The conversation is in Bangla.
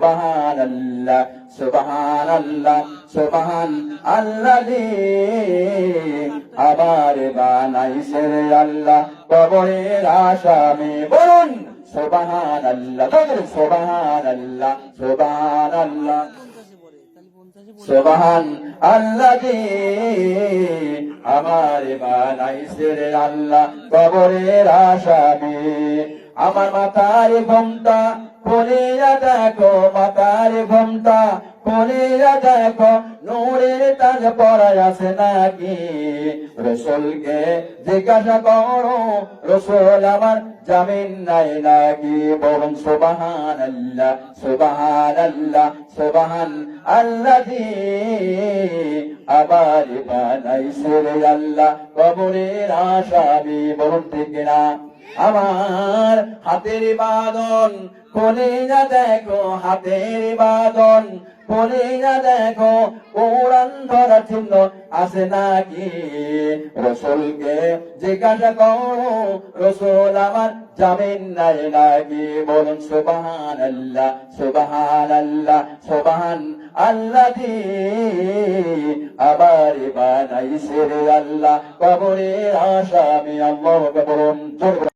সুবহানাল্লাহ সুবহানাল্লাহ সুবহান আল্লাযী আমার বানাইছে রে আল্লাহ কবরের আসামি বলুন সুবহানাল্লাহ বলুন সুবহানাল্লাহ সুবহানাল্লাহ সুবহান আল্লাযী আমার বানাইছে রে আল্লাহ কবরের আসামি আমার মাথার ঘোমটা খুলিয়া দেখো মাথার ঘোমটা খুলিয়া দেখো নূরের তাজ পরায় আছে নাকি রাসূলকে জিজ্ঞাসা করো রাসূল আমার জামিন নাই নাকি বলুন সুবহানাল্লাহ সুবহানাল্লাহ সুবহান আল্লাযী আবার বানাইছে রে আল্লাহ কবরের আসামি বলুন ঠিক না আমার হাতের বাঁধন খুলিয়া দেখো হাতের বাঁধন খুলিয়া দেখো কোরআন ধরার চিহ্ন আছে নাকি রাসূলকে জিজ্ঞাসা করো রাসূল আমার জামিন নাই নাকি বলুন সুবহানাল্লাহ সুবহানাল্লাহ সুবহান আল্লাযী আবার বানাইছে রে আল্লাহ কবরের আসামি আল্লাহু আকবার।